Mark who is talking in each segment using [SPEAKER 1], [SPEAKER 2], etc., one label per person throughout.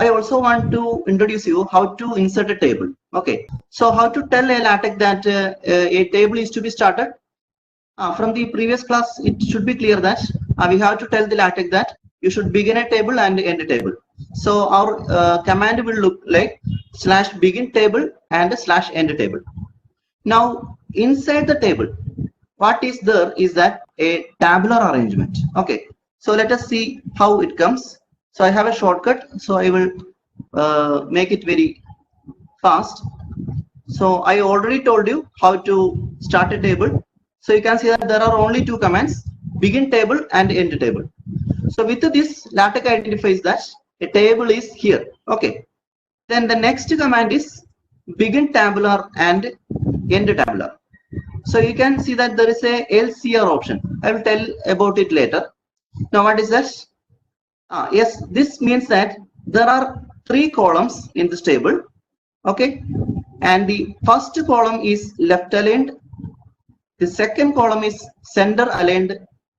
[SPEAKER 1] I also want to introduce you how to insert a table. Okay, so how to tell a LaTeX that a table is to be started. From the previous class, it should be clear that we have to tell the LaTeX that you should begin a table and end a table. So our command will look like /begin table and /end table. Now inside the table, what is there is that a tabular arrangement. Okay, so let us see how it comes. So I have a shortcut, so I will make it very fast. So I already told you how to start a table. So you can see that there are only two commands, begin table and end table. So with this, LaTeX identifies that a table is here. Okay, then the next command is begin tabular and end tabular. So you can see that there is a LCR option. I will tell about it later. Now what is that? Yes, this means that there are 3 columns in this table. Okay, and the first column is left aligned, the second column is center aligned,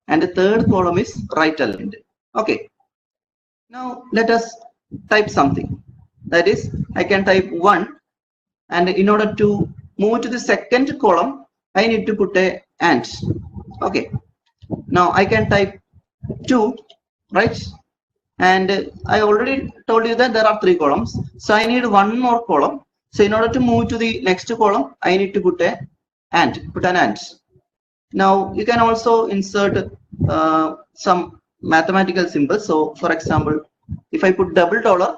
[SPEAKER 1] and the third column is right aligned. Okay, now let us type something. That is, I can type 1, and in order to move to the second column, I need to put a and. Okay, now I can type 2, right? And I already told you that there are 3 columns, so I need one more column. So in order to move to the next column, I need to put an and. Now you can also insert some mathematical symbols. So for example, if I put $,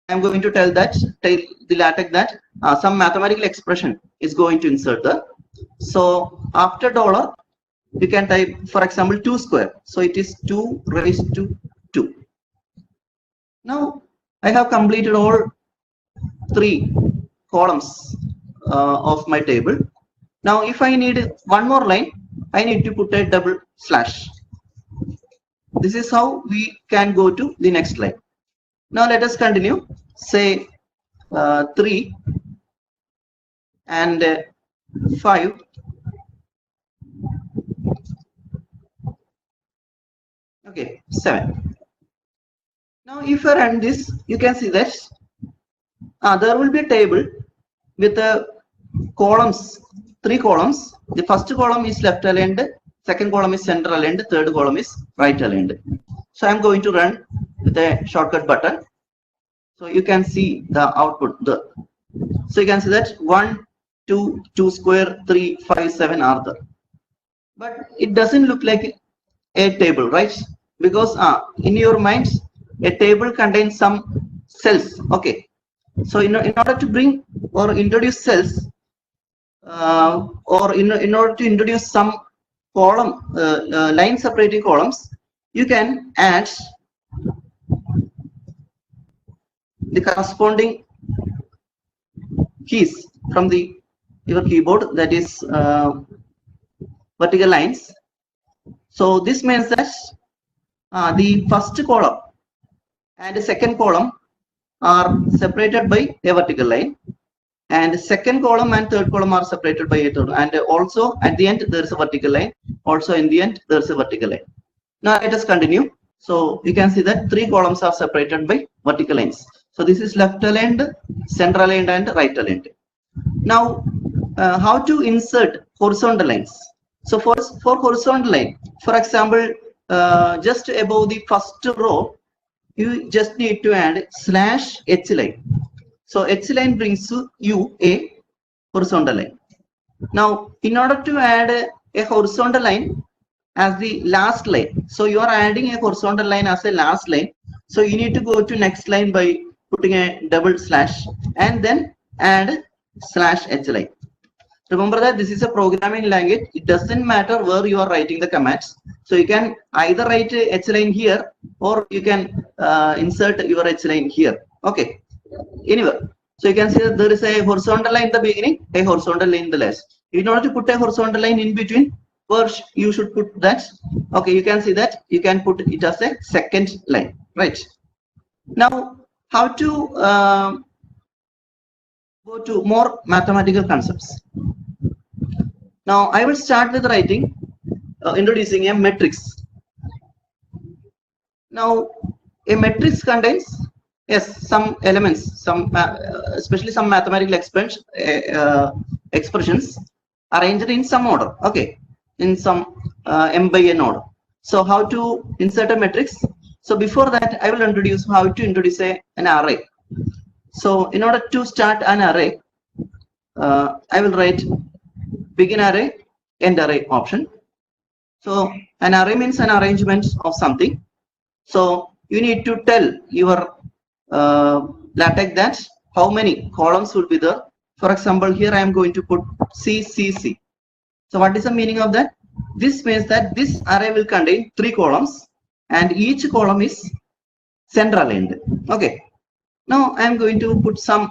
[SPEAKER 1] I'm going to tell the LaTeX that some mathematical expression is going to insert there. So after $, you can type, for example, 2 square. So it is 2 raised to 2. Now I have completed all 3 columns of my table. Now if I need one more line, I need to put a double slash. This is how we can go to the next line. Now let us continue. Say 3 and 5. Okay, 7. Now if I run this, you can see that there will be a table with columns, 3 columns. The first column is left aligned, second column is center aligned, third column is right aligned. So I'm going to run with a shortcut button. So you can see the output there. So you can see that 1, 2, 2 square, 3, 5, 7 are there. But it doesn't look like a table, right? Because in your minds, a table contains some cells. Okay. So in order to bring or introduce cells, or in order to introduce some column, line separating columns, you can add the corresponding keys from your keyboard, that is vertical lines. So this means that the first column and the second column are separated by a vertical line, and second column and third column are separated by a third, and also at the end there is a vertical line, also in the end there is a vertical line. Now let us continue. So you can see that 3 columns are separated by vertical lines. So this is left aligned, center aligned, and right aligned. Now how to insert horizontal lines? So for horizontal line, for example, just above the first row, you just need to add /h-line. So h-line brings you a horizontal line. Now in order to add a horizontal line as the last line, so you are adding a horizontal line as a last line, so you need to go to next line by putting a double slash and then add /h-line. Remember that this is a programming language. It doesn't matter where you are writing the commands. So you can either write h-line here, or you can insert your h-line here. Okay, anyway. So you can see that there is a horizontal line in the beginning, a horizontal line in the last. In order to put a horizontal line in between, first you should put that. Okay, you can see that you can put it as a second line, right? Now how to go to more mathematical concepts. Now I will start with writing, introducing a matrix. Now a matrix contains Yes, some elements, especially some mathematical expressions arranged in some order. Okay, in some m by n order. So how to insert a matrix? So before that, I will introduce how to introduce an array. So in order to start an array, I will write begin array, end array option. So an array means an arrangement of something. So you need to tell your LaTeX that how many columns will be there. For example, here I am going to put CCC. So what is the meaning of that? This means that this array will contain 3 columns and each column is center aligned. Okay. Now I am going to put some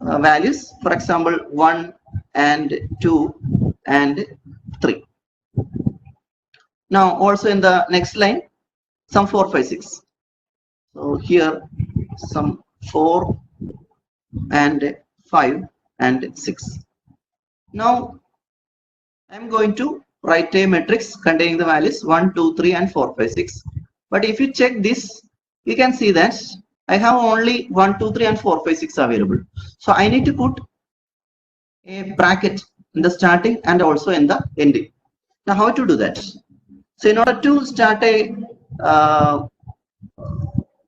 [SPEAKER 1] values. For example, 1 and 2 and 3. Now also in the next line, some 4, 5, 6. So here some 4 and 5 and 6. Now I'm going to write a matrix containing the values 1, 2, 3 and 4, 5, 6. But if you check this, you can see that I have only 1, 2, 3 and 4, 5, 6 available. So I need to put a bracket in the starting and also in the ending. Now how to do that? So in order to start a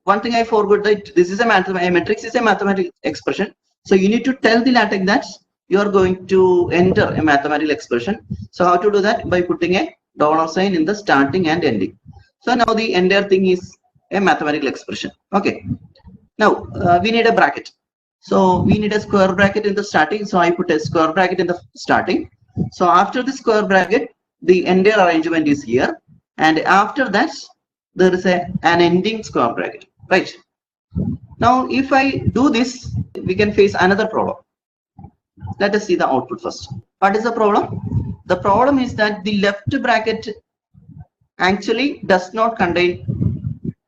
[SPEAKER 1] one thing I forgot, that this is a matrix is a mathematical expression. So you need to tell the LaTeX that you are going to enter a mathematical expression. So how to do that? By putting a $sign in the starting and ending. So now the entire thing is a mathematical expression. Okay. Now we need a bracket. So we need a square bracket in the starting. So I put a square bracket in the starting. So after the square bracket, the entire arrangement is here. And after that, there is an ending square bracket. Right. Now, if I do this, we can face another problem. Let us see the output first. What is the problem? The problem is that the left bracket actually does not contain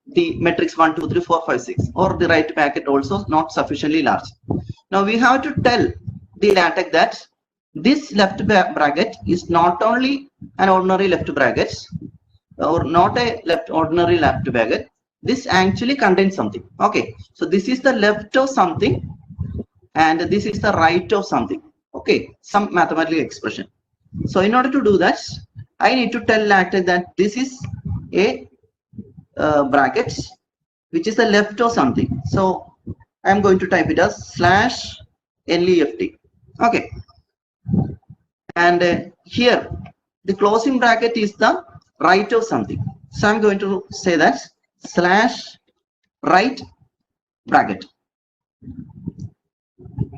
[SPEAKER 1] the matrix 1, 2, 3, 4, 5, 6, or the right bracket also not sufficiently large. Now we have to tell the LaTeX that this left bracket is not only an ordinary left bracket or not a ordinary left bracket. This actually contains something. Okay, so this is the left of something and this is the right of something. Okay, some mathematical expression. So in order to do that, I need to tell LaTeX that this is a bracket which is the left of something. So I am going to type it as /left. Okay, and here the closing bracket is the right of something. So I'm going to say that /right bracket.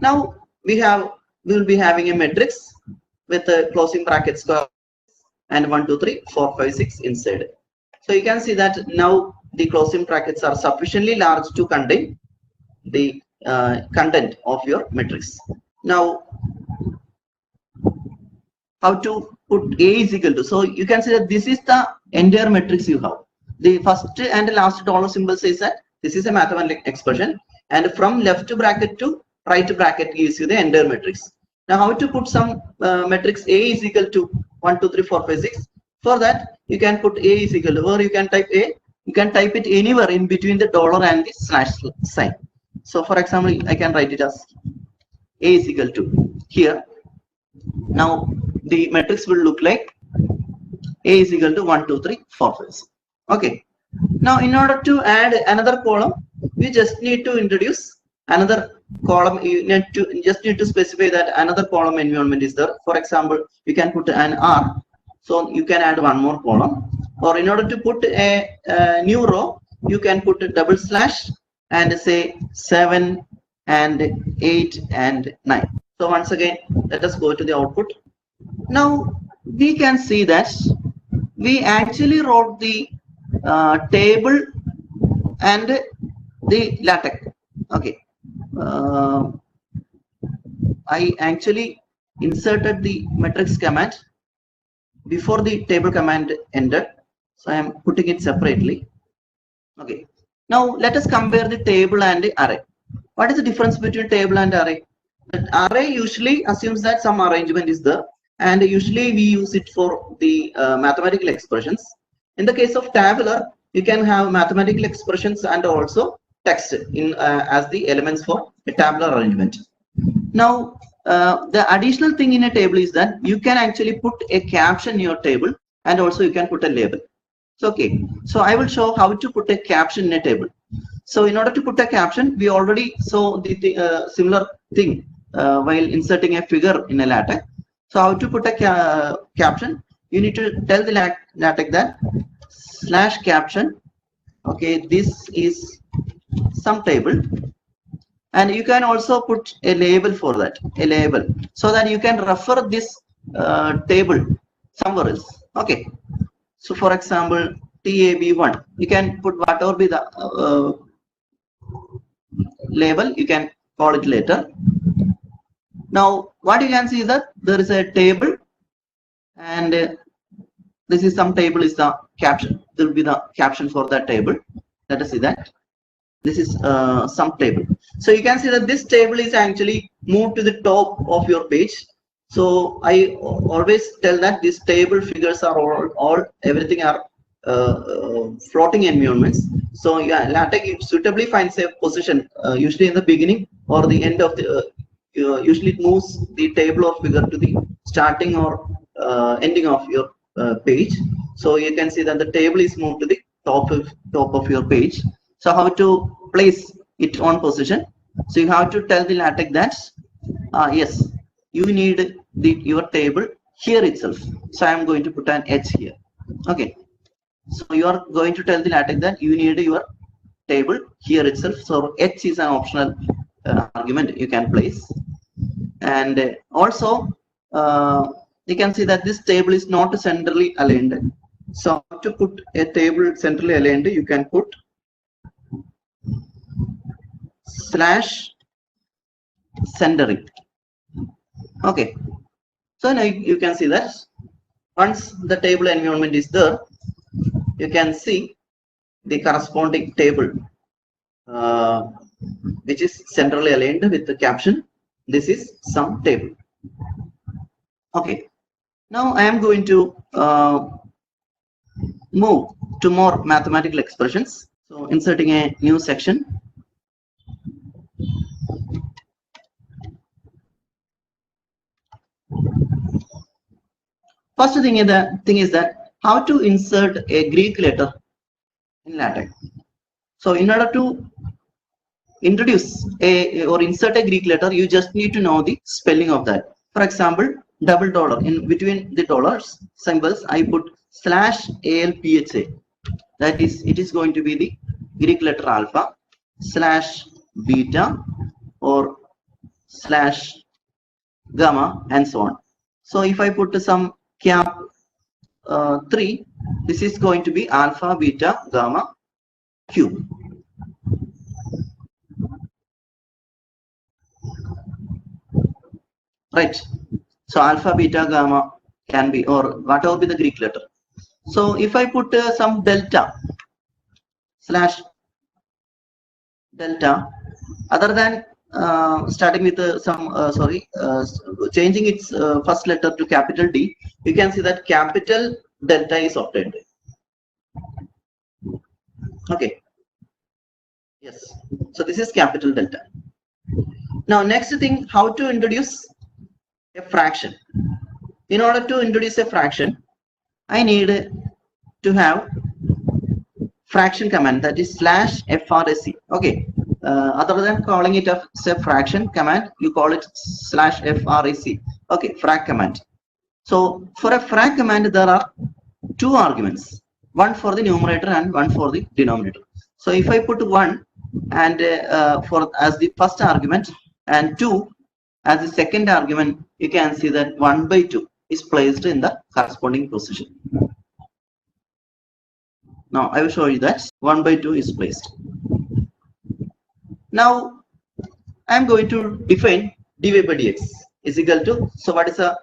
[SPEAKER 1] Now we will be having a matrix with a closing bracket square and 1, 2, 3, 4, 5, 6 inside. So you can see that now the closing brackets are sufficiently large to contain the content of your matrix. Now how to put A is equal to, so you can see that this is the entire matrix you have. The first and last dollar symbol says that this is a mathematical expression, and from left bracket to right bracket gives you the entire matrix. Now how to put some matrix A is equal to 1, 2, 3, 4, 5, 6. For that you can put A is equal to, or you can type A, you can type it anywhere in between the dollar and the slash sign. So for example, I can write it as A is equal to here. Now the matrix will look like A is equal to 1, 2, 3, 4, 5. Okay. Now in order to add another column, we just need to introduce another column. You just need to specify that another column environment is there. For example, you can put an R, so you can add one more column. Or in order to put a new row, you can put a double slash and say 7 and 8 and 9. So once again, let us go to the output. Now we can see that we actually wrote the table and the LaTeX. Okay, I actually inserted the matrix command before the table command ended, so I am putting it separately. Okay, now let us compare the table and the array. What is the difference between table and array? The array usually assumes that some arrangement is there, and usually we use it for the mathematical expressions. In the case of tabular, you can have mathematical expressions and also text in as the elements for a tabular arrangement. Now, the additional thing in a table is that you can actually put a caption in your table, and also you can put a label. So, okay, so I will show how to put a caption in a table. So in order to put a caption, we already saw the similar thing while inserting a figure in a LaTeX. So how to put a caption? You need to tell the LaTeX that /caption. Okay, this is some table, and you can also put a label for that, a label, so that you can refer this table somewhere else. Okay, so for example, tab1, you can put whatever be the label, you can call it later. Now what you can see is that there is a table, and this is some table is the caption. There will be the caption for that table. Let us see that. This is some table. So you can see that this table is actually moved to the top of your page. So I always tell that these table figures are all everything are floating environments. So yeah, LaTeX suitably finds a position usually in the beginning or the end of the usually it moves the table or figure to the starting or ending of your page. So you can see that the table is moved to the top of your page. So how to place it on position? So you have to tell the LaTeX that yes, you need your table here itself. So I am going to put an H here. Okay, so you are going to tell the LaTeX that you need your table here itself. So H is an optional argument you can place. And also you can see that this table is not centrally aligned. So to put a table centrally aligned, you can put /centering. Okay, so now you can see that once the table environment is there, you can see the corresponding table which is centrally aligned with the caption. This is some table. Okay, now I am going to move to more mathematical expressions. So inserting a new section. First thing is that how to insert a Greek letter in LaTeX. So in order to introduce or insert a Greek letter, you just need to know the spelling of that. For example, $. In between the dollars symbols, I put /alpha. That is, it is going to be the Greek letter alpha /beta or /gamma and so on. So if I put some cap 3, this is going to be alpha, beta, gamma, cube. Right. So alpha, beta, gamma can be, or whatever be the Greek letter. So if I put some delta /delta, other than starting with changing its first letter to capital D, you can see that capital delta is obtained. Okay. Yes. So this is capital delta. Now next thing, how to introduce a fraction. In order to introduce a fraction, I need to have fraction command, that is /frac. Okay, other than calling it as a fraction command, you call it /frac. Okay, frac command. So for a frac command, there are two arguments, one for the numerator and one for the denominator. So if I put 1 and as the first argument and 2 as the second argument, you can see that 1/2 is placed in the corresponding position. Now I will show you that 1/2 is placed. Now I am going to define dy/dx is equal to, so what is the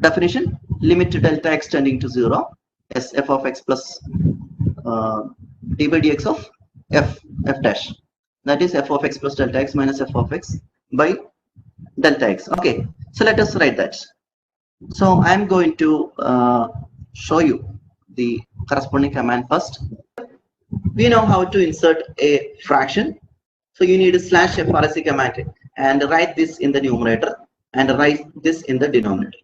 [SPEAKER 1] definition? Limit delta x tending to 0 as f of x plus d/dx of f dash, that is f of x plus delta x minus f of x by delta x. Okay, so let us write that. So I am going to show you the corresponding command first. we know how to insert a fraction. So you need a slash frac command and write this in the numerator and write this in the denominator.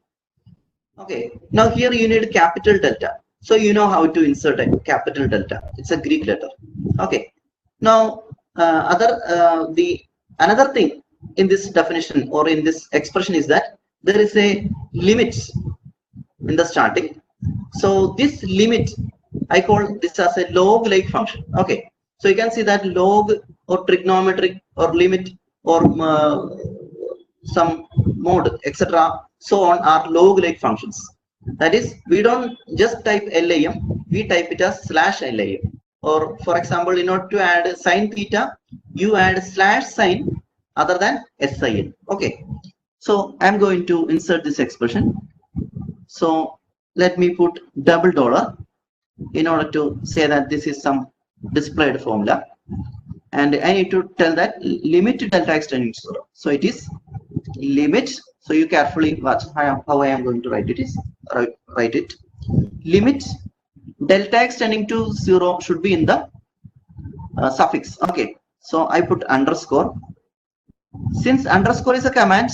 [SPEAKER 1] Okay, now here you need capital delta. So you know how to insert a capital delta. It's a Greek letter. Okay, now another thing in this definition or in this expression is that there is a limit in the starting. So this limit, I call this as a log-like function. Okay, so you can see that log or trigonometric or limit or some mode, etc. so on are log-like functions. That is, we don't just type LIM, we type it as slash LIM. Or for example, in order to add sine theta, you add slash sine other than SIN. Okay, so I'm going to insert this expression. So let me put double dollar in order to say that this is some displayed formula, and I need to tell that limit delta x tending to 0. So it is limit. So you carefully watch how I am going to write it. Write it. Limit delta x tending to 0 should be in the suffix. Okay. So I put underscore. Since underscore is a command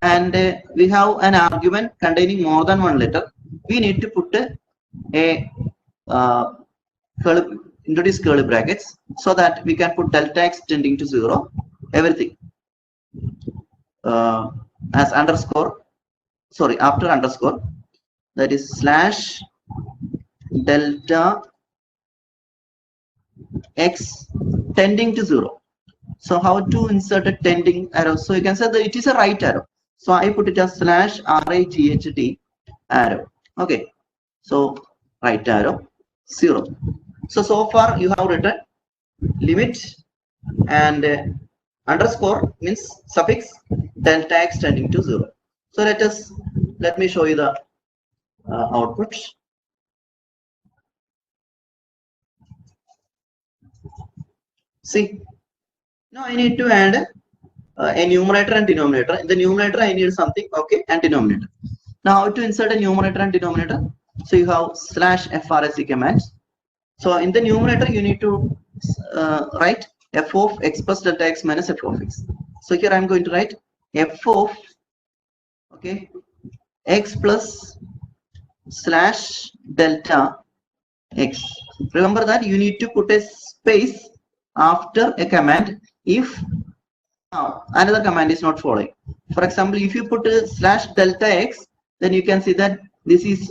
[SPEAKER 1] and we have an argument containing more than one letter, we need to put a introduce curly brackets so that we can put delta x tending to 0 everything as underscore, sorry, after underscore, that is slash delta x tending to 0. So how to insert a tending arrow? So you can say that it is a right arrow. So I put it as slash RIGHT arrow. Okay, so right arrow 0. So far you have written limit and underscore means suffix delta x tending to 0. So let me show you the output. See, now I need to add a numerator and denominator. In the numerator I need something, okay, and denominator. Now how to insert a numerator and denominator? So you have slash frac commands. So in the numerator you need to write f of x plus delta x minus f of x. So here I am going to write f of, okay, x plus slash delta x. Remember that you need to put a space after a command if another command is not following. For example, if you put a slash delta x, then you can see that this is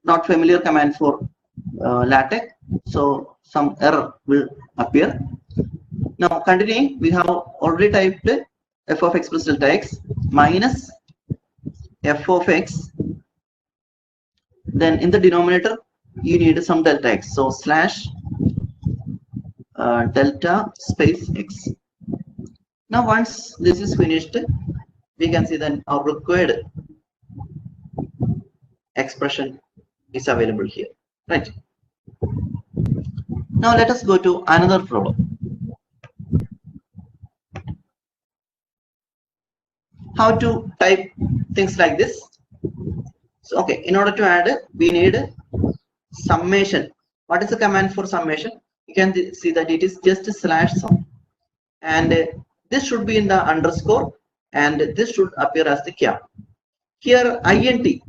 [SPEAKER 1] not familiar command for LaTeX, so some error will appear. Now continuing, we have already typed f of x plus delta x minus f of x. Then in the denominator you need some delta x, so slash delta space x. Now once this is finished, we can see that our required expression is available here, right? Now let us go to another problem. How to type things like this? So okay, in order to add, we need summation. What is the command for summation? You can see that it is just a slash sum, and this should be in the underscore, and this should appear as the cap. Here int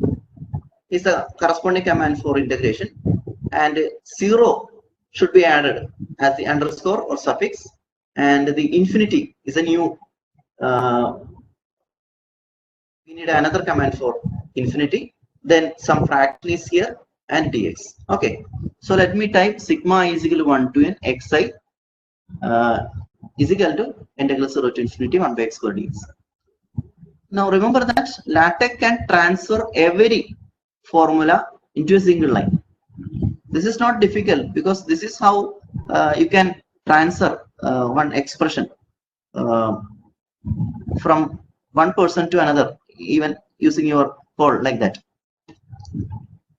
[SPEAKER 1] is the corresponding command for integration, and 0 should be added as the underscore or suffix, and the infinity is a new we need another command for infinity. Then some fraction is here and dx. Okay, so let me type sigma is equal to 1 to n xi is equal to integral 0 to infinity 1 by x squared dx. Now remember that LaTeX can transfer every formula into a single line. This is not difficult because this is how you can transfer one expression from one person to another, even using your code like that.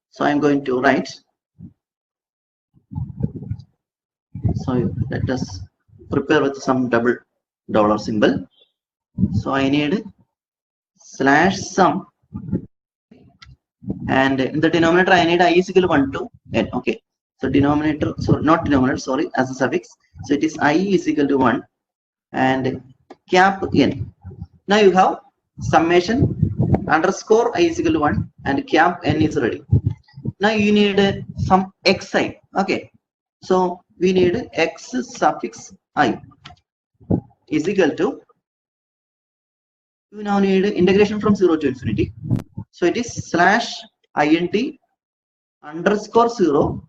[SPEAKER 1] So I'm going to write. So let us prepare with some double dollar symbol. So I need slash sum, and in the denominator I need I is equal to 1 to n. Okay, So denominator, so not denominator, sorry, as a suffix. So it is I is equal to 1 and cap n. Now you have summation underscore I is equal to 1 and cap n is ready. Now you need some xi. Okay. So we need x suffix I is equal to, you now need integration from 0 to infinity. So it is slash int underscore 0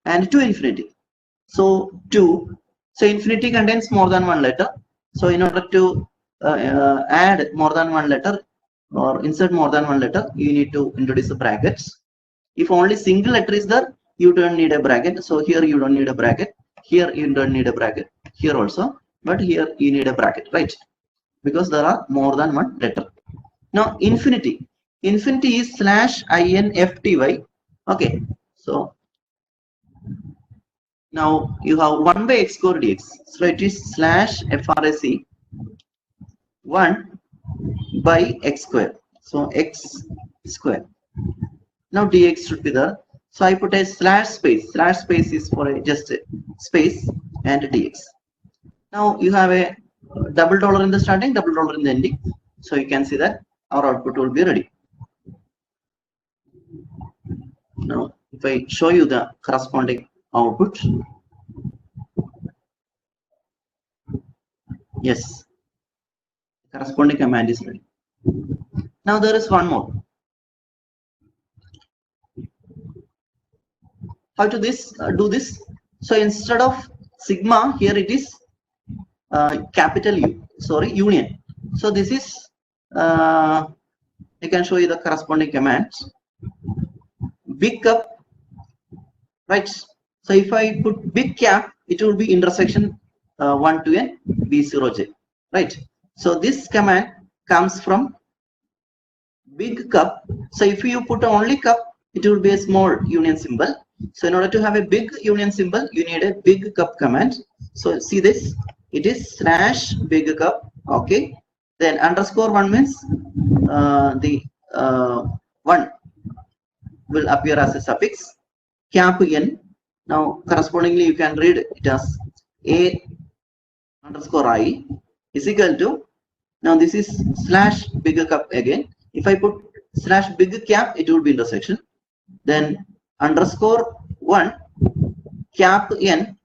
[SPEAKER 1] and to infinity. So 2. So infinity contains more than one letter. So in order to add more than one letter or insert more than one letter, you need to introduce the brackets. If only single letter is there, you don't need a bracket. So here you don't need a bracket. Here you don't need a bracket. Here also, but here you need a bracket, right? Because there are more than one letter. Now infinity is slash infty. Okay, so now you have 1 by x square dx. So it is slash frac 1 by x square. So x square. Now dx should be there. So I put a slash space. Slash space is for a just a space and dx. Now you have a double dollar in the starting, double dollar in the ending. So you can see that our output will be ready. Now if I show you the corresponding output, yes, corresponding command is ready. Now there is one more. How to this do this? So instead of sigma, here it is capital U, sorry, union. So this is I can show you the corresponding commands. Big cup, right? So if I put big cap, it will be intersection 1 to n b0j, right? So this command comes from big cup. So if you put only cup, it will be a small union symbol. So in order to have a big union symbol, you need a big cup command. So see this, it is slash big cup. Okay, then underscore 1 means the 1 will appear as a suffix. Cap n. Now correspondingly you can read it as a underscore I is equal to, now this is slash big cup again. If I put slash big cap, it will be intersection. Then underscore 1 cap n,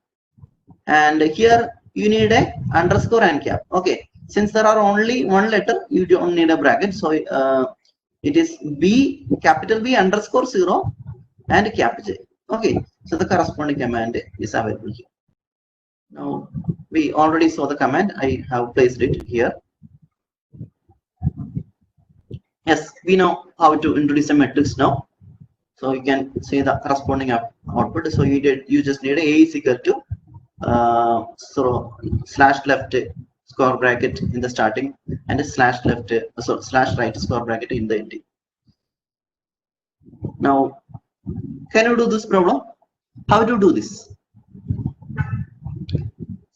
[SPEAKER 1] and here you need a underscore and cap. Okay, since there are only one letter, you don't need a bracket. So it is b, capital B underscore 0 and cap j. Okay, so the corresponding command is available here. Now we already saw the command. I have placed it here. Yes, we know how to introduce a matrix now. So you can see the corresponding output. So you just need a is equal to so slash left square bracket in the starting and a slash left so slash right square bracket in the ending. Now can you do this problem? How to do this?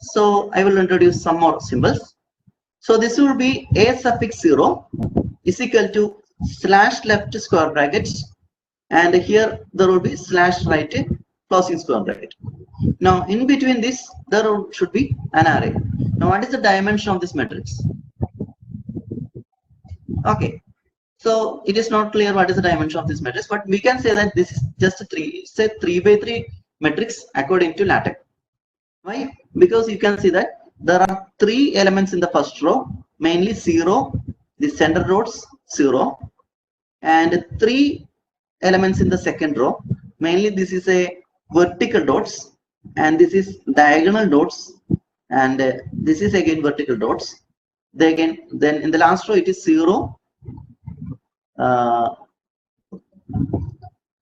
[SPEAKER 1] So I will introduce some more symbols. So this will be a suffix 0 is equal to slash left square bracket, and here there will be slash right closing square bracket. Now in between this there should be an array. Now what is the dimension of this matrix? Okay, so it is not clear what is the dimension of this matrix, but we can say that this is just a 3 by 3 matrix according to LaTeX. Why? Because you can see that there are 3 elements in the first row, mainly 0, the center nodes 0, and 3 elements in the second row, mainly this is a vertical dots, and this is diagonal dots, and this is again vertical dots. Then in the last row it is 0,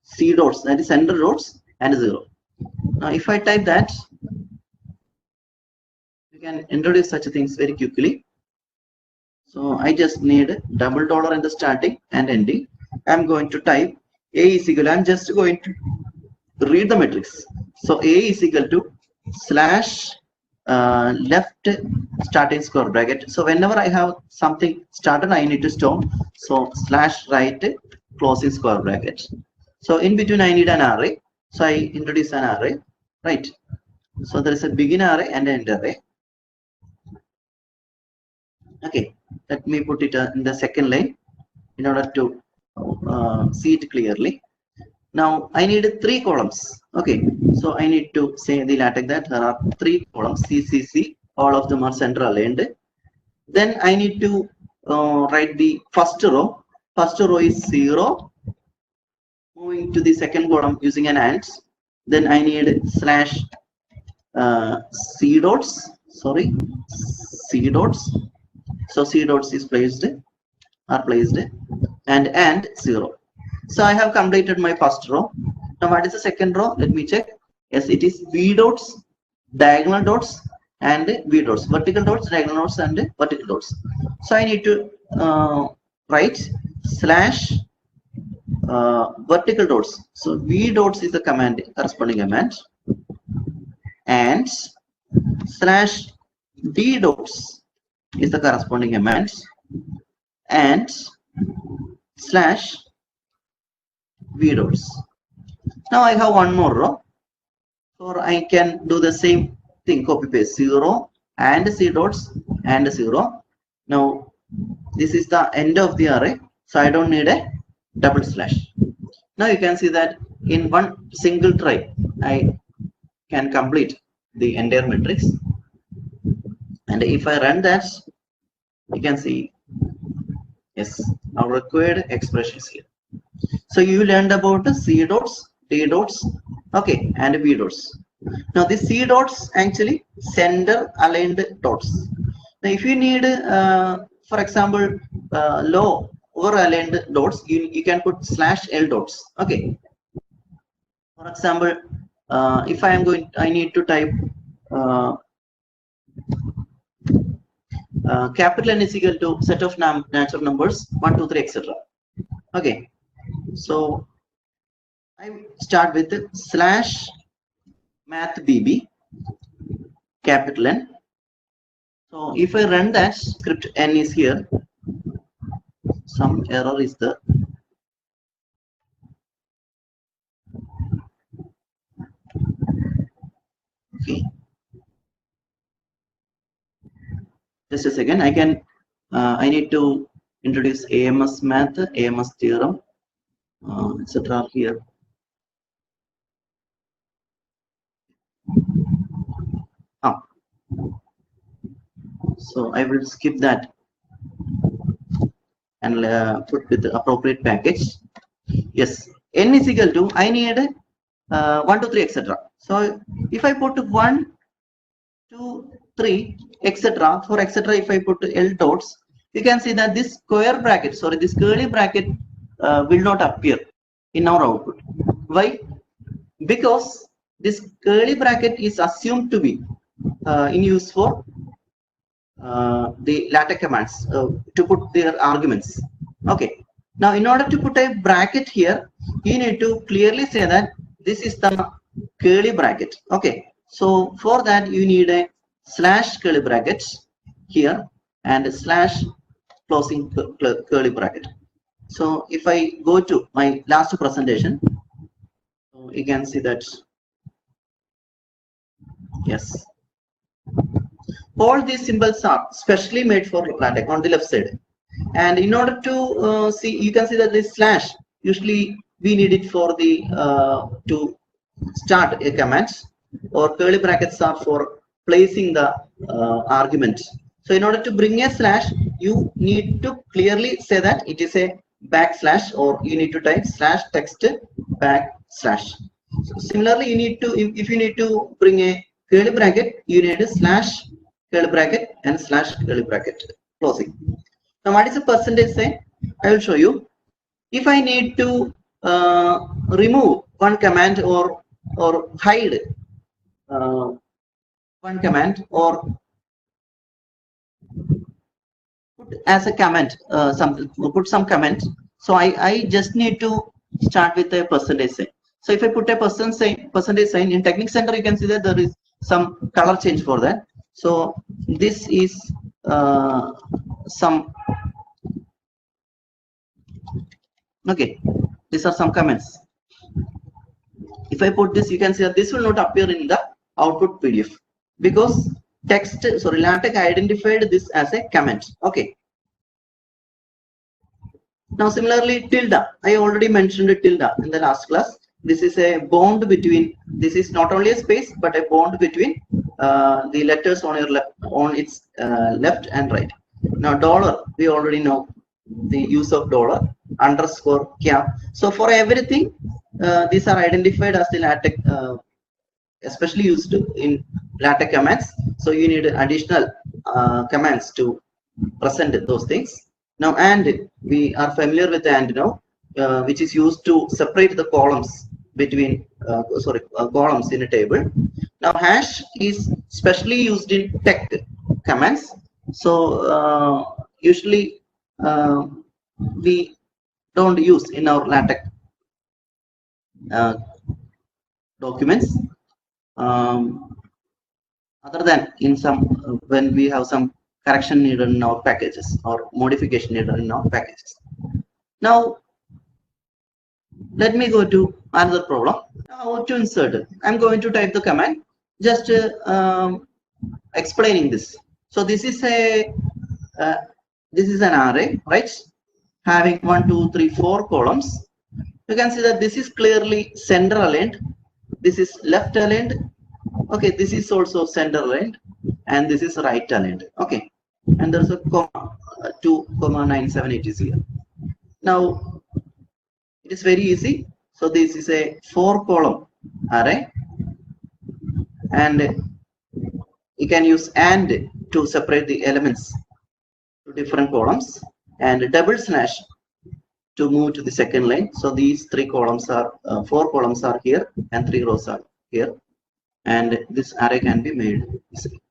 [SPEAKER 1] C dots, that is center dots, and 0. Now if I type that, you can introduce such things very quickly. So I just need double dollar in the starting and ending. I'm going to type A is equal, I'm just going to read the matrix. So A is equal to slash left starting square bracket. So whenever I have something started, I need to stop. So slash right closing square bracket. So in between I need an array. So I introduce an array, right? So there is a begin array and an end array. Okay, let me put it in the second line in order to see it clearly. Now I need 3 columns. Okay, so I need to say the LaTeX that there are 3 columns CCC, all of them are center aligned. Then I need to write the first row. First row is 0. Moving to the second column using an AND. Then I need slash C dots. Sorry, C dots. So C dots is placed, and 0. So I have completed my first row. Now what is the second row? Let me check. Yes, it is V dots, diagonal dots, and V dots, vertical dots, diagonal dots, and vertical dots. So I need to write slash vertical dots. So V dots is the command, corresponding command, and slash D dots is the corresponding command, and slash V dots. Now I have one more row, or I can do the same thing, copy paste 0 and C dots and 0. Now this is the end of the array, so I don't need a double slash. Now you can see that in one single try I can complete the entire matrix, and if I run that, you can see, yes, our required expression is here. So you learned about the C dots, D dots, okay, and V dots. Now the C dots actually center aligned dots. Now if you need, for example, low or aligned dots, you can put slash L dots. Okay. For example, if I need to type capital N is equal to set of natural numbers 1, 2, 3, etc. Okay. So I start with slash math bb capital N. So if I run that script, N is here, some error is there. Okay, just a second. I need to introduce AMS math, AMS theorem, etc. here. So I will skip that and put with the appropriate package. Yes, N is equal to, I need 1, 2, 3, etc. So if I put 1, 2, 3, etc. For etc. if I put L dots, you can see that this square bracket, sorry, this curly bracket will not appear in our output. Why? Because this curly bracket is assumed to be in use for the LaTeX commands to put their arguments. Okay. Now, in order to put a bracket here, you need to clearly say that this is the curly bracket. Okay. So for that, you need a slash curly bracket here and slash closing curly bracket. So if I go to my last presentation, you can see that, yes, all these symbols are specially made for LaTeX on the left side. And in order to see, you can see that this slash, usually we need it for the to start a command, or curly brackets are for placing the argument. So in order to bring a slash, you need to clearly say that it is a backslash, or you need to type slash text backslash. So similarly, you need to, if you need to bring a curly bracket, you need a slash curly bracket and slash curly bracket closing. Now what is a percentage sign? I will show you. If I need to remove one command or hide one command, or put as a comment, put some comment. So I just need to start with a percentage sign. So if I put a percentage sign in Technic Center, you can see that there is some color change for that. So this is some, okay, these are some comments. if I put this, you can see that this will not appear in the output PDF because LaTeX identified this as a comment. Okay. Now similarly, tilde, I already mentioned tilde in the last class. This is a bond between, this is not only a space but a bond between the letters on your on its left and right. Now dollar, we already know the use of dollar, underscore, cap. So for everything, these are identified as the LaTeX, especially used in LaTeX commands. So you need additional commands to present those things. Now and, we are familiar with the and now, which is used to separate the columns between columns in a table. Now hash is specially used in text commands. So usually we don't use in our LaTeX documents, other than in some when we have some correction needed in our packages or modification needed in our packages. Now let me go to another problem. How to insert it? I'm going to type the command, just explaining this. So this is an array, right, having 1 2 3 4 columns. You can see that this is clearly center aligned, this is left aligned, okay, this is also center aligned, and this is right aligned. Okay, and there's a comma 2,978 is here. Now it is very easy. So this is a 4 column array, and you can use and to separate the elements to different columns, and double slash to move to the second line. So these 3 columns are 4 columns are here and 3 rows are here, and this array can be made easily.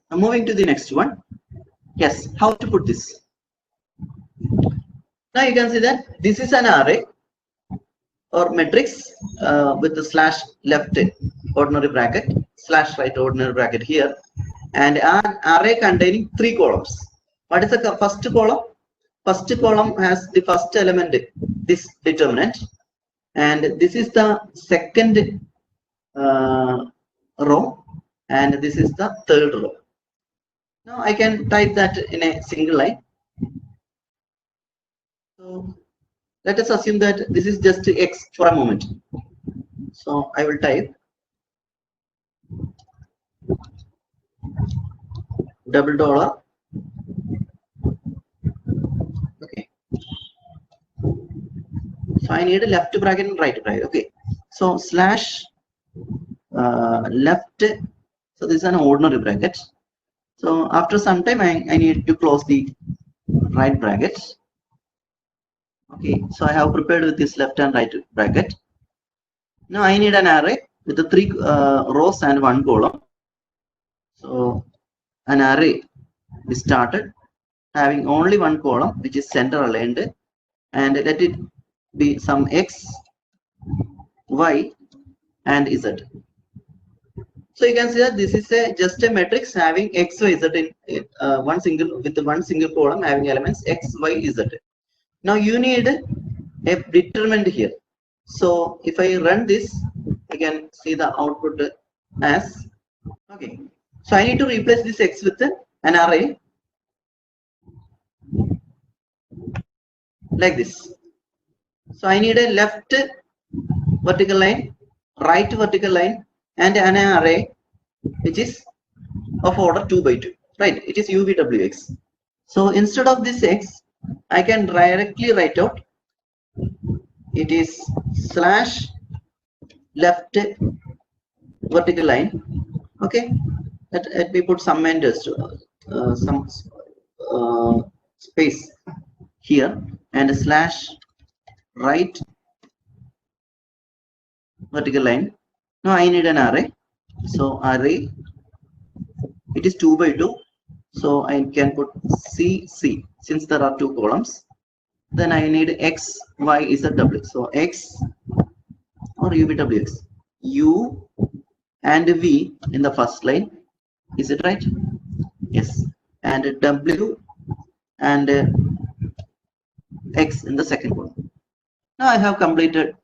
[SPEAKER 1] Now moving to the next one. Yes, how to put this? Now you can see that this is an array or matrix with the slash left ordinary bracket, slash right ordinary bracket here, and an array containing 3 columns. What is the first column? First column has the first element, this determinant, and this is the second row, and this is the third row. Now I can type that in a single line. So let us assume that this is just X for a moment. So I will type $. Okay. So I need a left bracket and right bracket. Okay. So slash left. So this is an ordinary bracket. So after some time, I need to close the right bracket. Okay, so I have prepared with this left and right bracket. Now I need an array with the 3 rows and 1 column. So an array is started having only 1 column, which is center aligned, and let it be some X, Y, and Z. So you can see that this is just a matrix having X, Y, Z in one single column having elements X, Y, Z. Now you need a determinant here. So if I run this, I can see the output as, okay. So I need to replace this X with an array like this. So I need a left vertical line, right vertical line, and an array which is of order 2 by 2, right? It is UVWX. So instead of this X, I can directly write out it is slash left vertical line. Okay, let me put some enters to some space here, and slash right vertical line. Now I need an array. So array, it is 2 by 2. So I can put CC since there are 2 columns. Then I need X, Y, Z, W. So X or UVWX, U and V in the first line. Is it right? Yes. And W and X in the second one. Now I have completed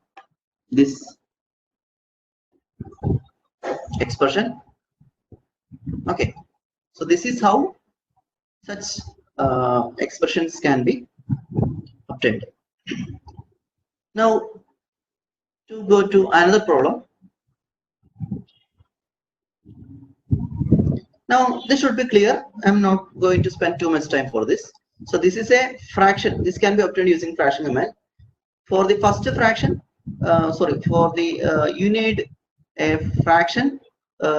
[SPEAKER 1] this expression. Okay, so this is how such expressions can be obtained. Now to go to another problem. Now this should be clear. I'm not going to spend too much time for this. So this is a fraction. This can be obtained using fraction command. For the first fraction, you need a fraction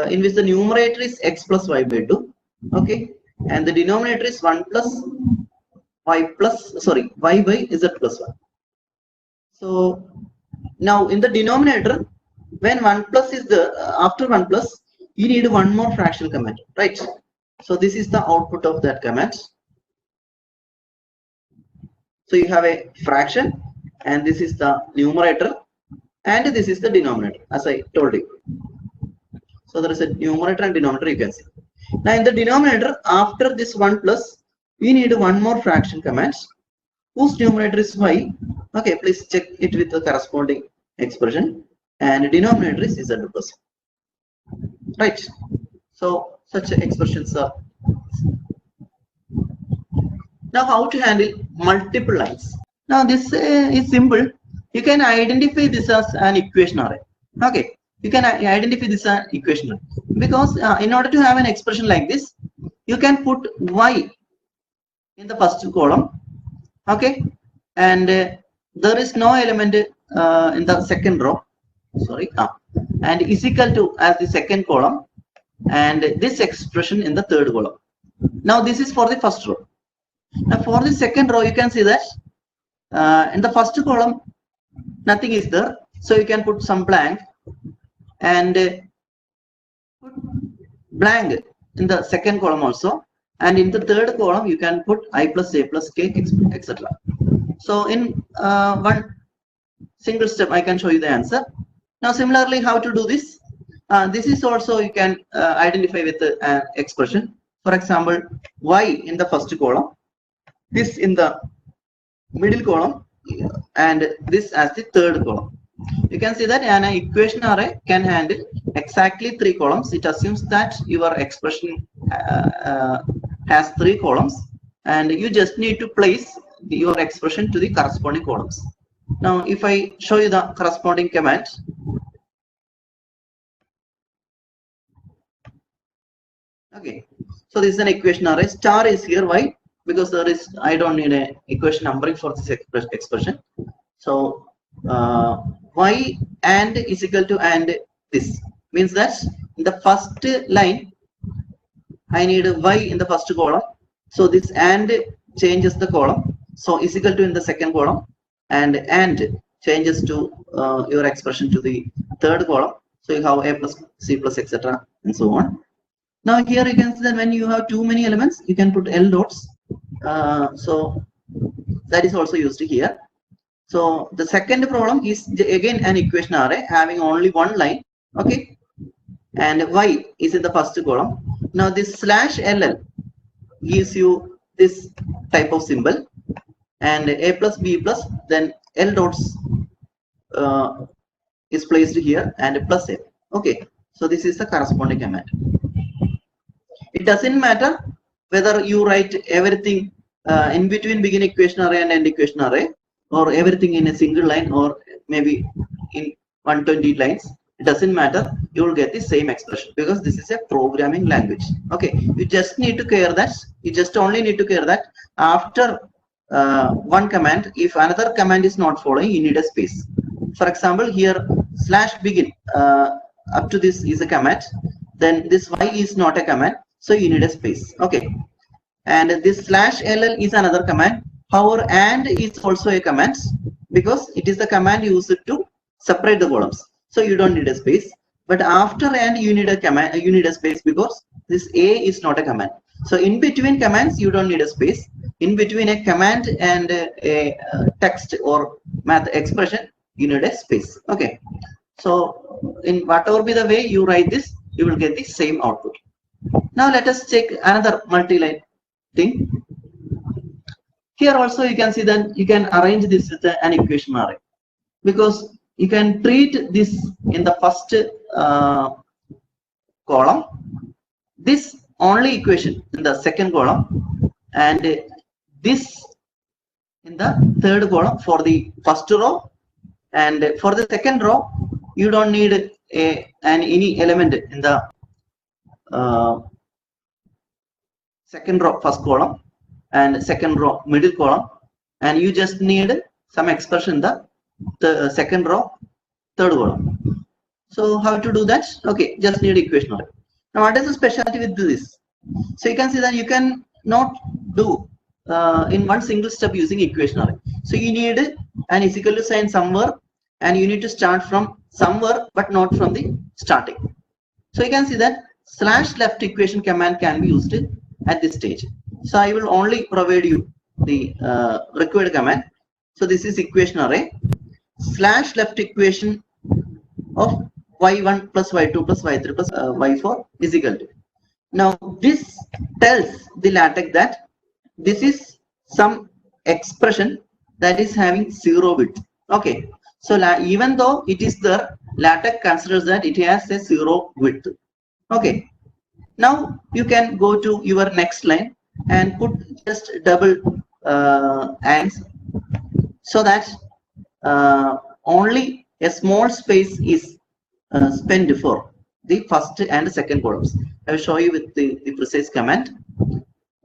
[SPEAKER 1] in which the numerator is x plus y by 2. Okay, and the denominator is 1 plus y by z plus 1. So now in the denominator, when 1 plus is the after 1 plus, you need one more fractional command, right? So this is the output of that command. So you have a fraction, and this is the numerator, and this is the denominator, as I told you. So there is a numerator and denominator, you can see. Now in the denominator, after this 1 plus, we need one more fraction command whose numerator is y. Okay, please check it with the corresponding expression, and denominator is z plus 1. Right. So such expressions are. Now how to handle multiple lines? Now this is simple. You can identify this as an equation array. Okay, you can identify this as an equation array, because in order to have an expression like this, you can put y in the first column. Okay, and there is no element in the second row. Sorry, and is equal to as the second column, and this expression in the third column. Now this is for the first row. Now for the second row, you can see that in the first column nothing is there, so you can put some blank, and put blank in the second column also, and in the third column you can put I plus j plus k, etc. So in one single step I can show you the answer. Now similarly, how to do this? This is also you can identify with the expression. For example, y in the first column, this in the middle column, and this as the third column. You can see that an equation array can handle exactly 3 columns. It assumes that your expression has 3 columns, and you just need to place your expression to the corresponding columns. Now if I show you the corresponding command, okay, so this is an equation array. Star is here. Why? Because there is, I don't need a equation numbering for this expression. So y and is equal to and this means that in the first line I need y in the first column. So this and changes the column. So is equal to in the second column, and changes to your expression to the third column. So you have a plus c plus etc. and so on. Now here you can see that when you have too many elements, you can put L dots. So that is also used here. So the second problem is again an equation array having only one line. Okay, and y is in the first column. Now this slash LL gives you this type of symbol, and a plus b plus, then L dots is placed here, and plus a. Okay, so this is the corresponding command. It doesn't matter whether you write everything in between begin equation array and end equation array, or everything in a single line, or maybe in 120 lines. It doesn't matter. You will get the same expression, because this is a programming language. Okay, you just need to care that only need to care that after one command, if another command is not following, you need a space. For example, here slash begin up to this is a command, then this y is not a command, so you need a space. Okay, and this slash LL is another command. However, and is also a command, because it is the command used to separate the columns, so you don't need a space. But after and you need a command, you need a space, because this a is not a command. So in between commands you don't need a space. In between a command and a text or math expression, you need a space. Okay, so in whatever be the way you write this, you will get the same output. Now let us check another multi-line thing. Here also you can see that you can arrange this with an equation array, because you can treat this in the first column, this only equation in the second column, and this in the third column for the first row, and for the second row you don't need any element in the second row first column and second row middle column, and you just need some expression in the second row third column. So how to do that? Okay, just need equation array. Now what is the specialty with this? So you can see that you can not do in one single step using equation array. So you need an is equal to sign somewhere, and you need to start from somewhere but not from the starting. So you can see that /left equation command can be used at this stage. So I will only provide you the required command. So this is equation array /left equation of y1 plus y2 plus y3 plus y4 is equal to. Now this tells the LaTeX that this is some expression that is having 0 width. Okay, so even though it is there, LaTeX considers that it has a 0 width. Okay, now you can go to your next line and put just double ands, so that only a small space is spent for the first and second columns. I will show you with the precise command.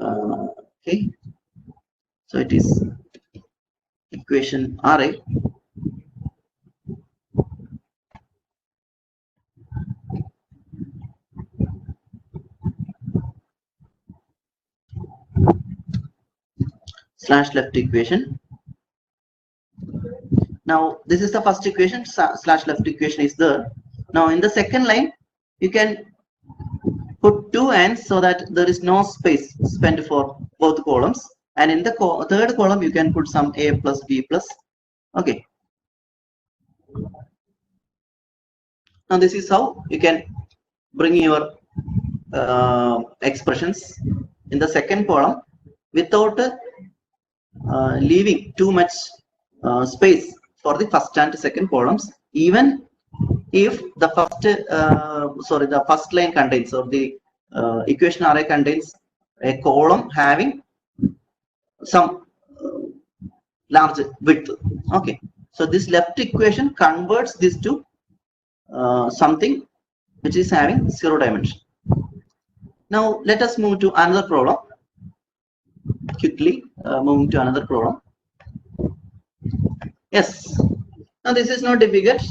[SPEAKER 1] Okay, so it is equation array /left equation. Now this is the first equation, /left equation is there. Now in the second line you can put 2 ands so that there is no space spent for both columns, and in the third column you can put some a plus b plus. Okay, now this is how you can bring your expressions in the second column without leaving too much space for the first and second columns, even if the first line contains, or the equation array contains a column having some large width. Okay, so this left equation converts this to something which is having 0 dimension. Now let us move to another problem quickly. Moving to another problem. Yes, now this is not difficult.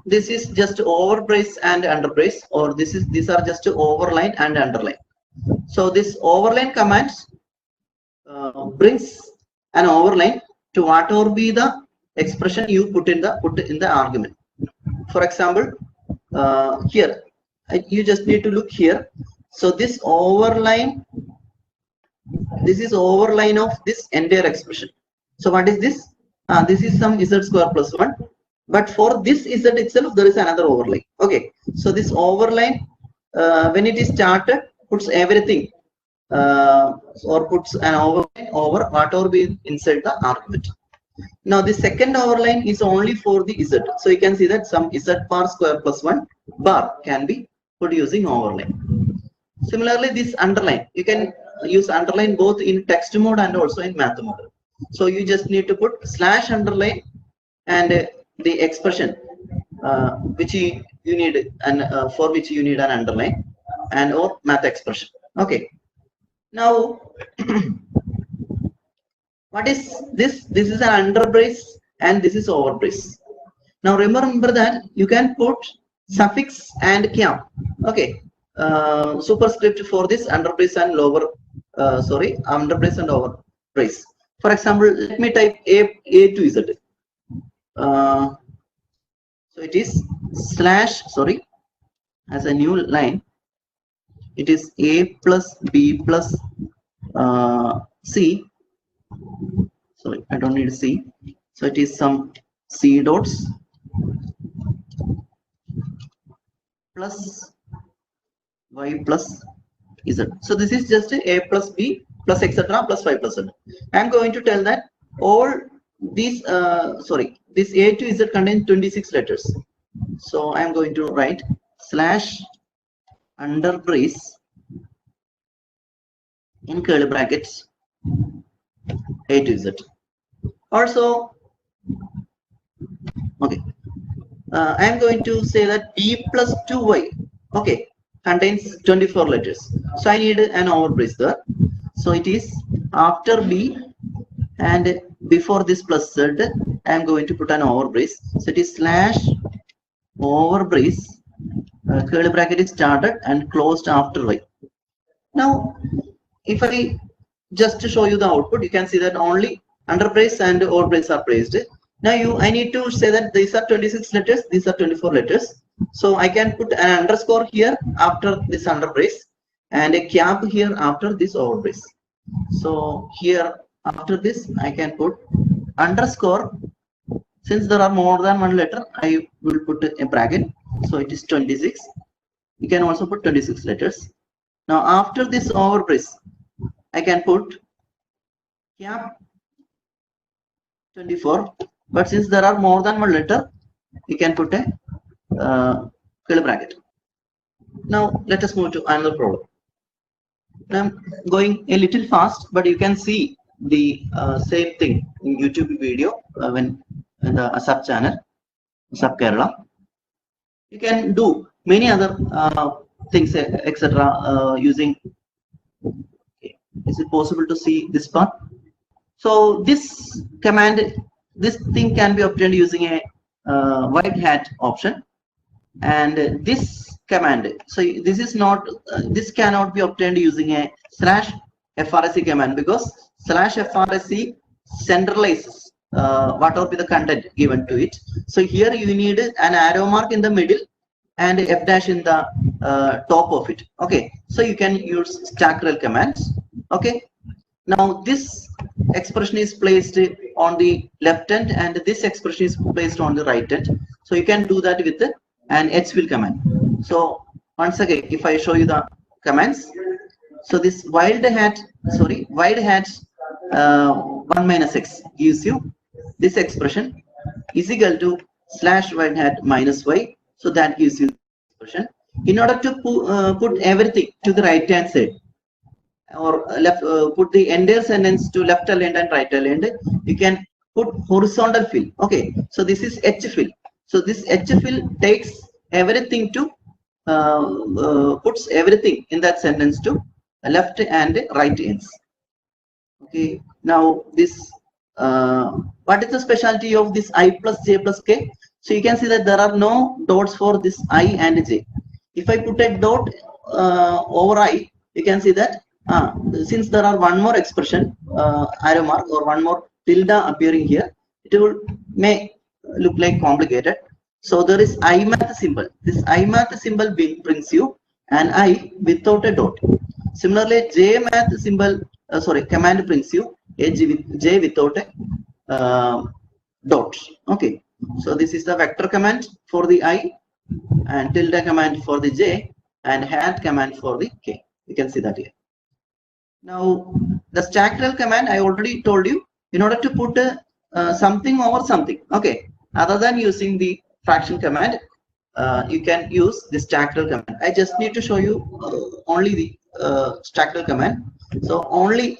[SPEAKER 1] This is just overbrace and underbrace, or these are just overline and underline. So this overline commands brings an overline to whatever be the expression you put in the argument. For example, here you just need to look here. So this overline, this is overline of this entire expression. So what is this? This is some z square plus 1, but for this z itself there is another overline. Okay, so this overline when it is started puts everything or puts an overline over whatever be inside the argument. Now the second overline is only for the z, so you can see that some z bar square plus 1 bar can be put using overline. Similarly, this underline, you can use underline both in text mode and also in math mode. So you just need to put /underline and the expression which you need, and for which you need an underline and or math expression. Okay, now what is this? This is an underbrace and this is overbrace. Now remember that you can put suffix and cap. Okay, superscript for this underbrace and lower underbrace and overbrace. For example, let me type a to z. So it is as a new line, it is a plus b plus c. Sorry, I don't need c. So it is some c dots plus y plus z. So this is just a plus b plus etc plus y plus z. I am going to tell that all these this A to Z contains 26 letters. So I am going to write slash under brace in curly brackets A to Z. Also, okay, I am going to say that B plus 2Y, okay, contains 24 letters. So I need an overbrace there. So it is after B and before this plus Z, I am going to put an overbrace. So it is slash overbrace, curly bracket is started and closed after Y. Now, if I just to show you the output, you can see that only underbrace and overbrace are placed. Now I need to say that these are 26 letters, these are 24 letters. So I can put an underscore here after this underbrace and a cap here after this overbrace. So here after this I can put underscore. Since there are more than one letter, I will put a bracket. So it is 26. You can also put 26 letters. Now after this overbrace, I can put cap 24. But since there are more than one letter, you can put a curly bracket. Now let us move to another problem. I'm going a little fast, but you can see the same thing in YouTube video when in the ASAP channel, ASAP Kerala. You can do many other things, etc. Using. Okay. Is it possible to see this part? So this command, this thing can be obtained using a white hat option, and this command. So this is not. This cannot be obtained using a slash frc command because slash frc centralizes what will be the content given to it. So here you need an arrow mark in the middle and f dash in the top of it. Okay, so you can use stackrel commands. Okay, now this expression is placed on the left hand and this expression is placed on the right hand. So you can do that with an hfill command. So once again, if I show you the commands, so this wide hat 1 minus x gives you this expression is equal to slash wide hat minus y. So that gives you expression. In order to put everything to the right hand side or left, put the entire sentence to left aligned and right aligned, you can put horizontal fill. Okay, so this is hfill. So this hfill takes everything to puts everything in that sentence to left and right ends. Okay, now this what is the specialty of this I plus j plus k? So you can see that there are no dots for this I and j. If I put a dot over I, you can see that since there are one more expression arrow mark or one more tilde appearing here, it will may look like complicated. So there is imath symbol. This imath symbol brings you an I without a dot. Similarly, jmath symbol command brings you a j without a dot. Okay, so this is the vector command for the I and tilde command for the j and hat command for the k. You can see that here. Now the stackrel command I already told you, in order to put something over something, okay, other than using the fraction command, you can use the stackrel command. I just need to show you only the stackrel command. So only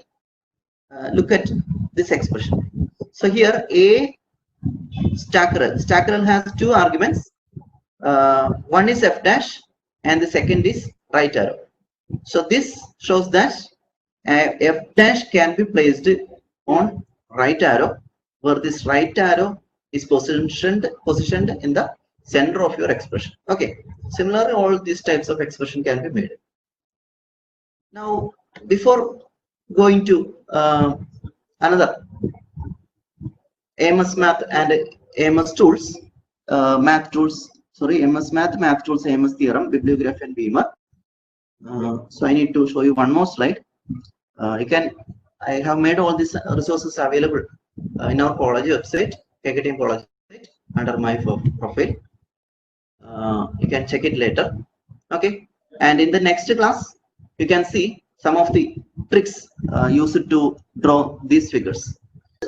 [SPEAKER 1] look at this expression. So here a stackrel has two arguments. One is f dash and the second is right arrow. So this shows that f dash can be placed on right arrow, where this right arrow is positioned in the center of your expression. Okay, similarly all these types of expression can be made. Now before going to another AMS math and AMS tools, math tools, AMS math, math tools, AMS theorem, bibliography and beamer. So I need to show you one more slide. I have made all these resources available in our college website, KKTM college website, under my profile. You can check it later. Okay, and in the next class you can see some of the tricks used to draw these figures.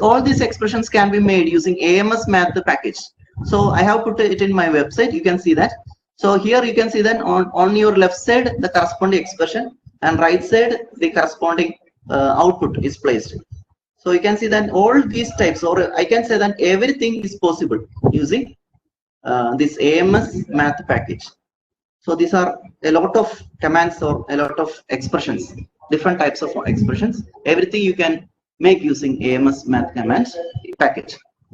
[SPEAKER 1] all these expressions can be made using AMS math package. So I have put it in my website. You can see that. So here you can see that on your left side the corresponding expression, and right side the corresponding output is placed. So you can see that all these types, or I can say that everything is possible using this AMS math package. So these are a lot of commands or a lot of expressions, different types of expressions. Everything you can make using AMS math commands package.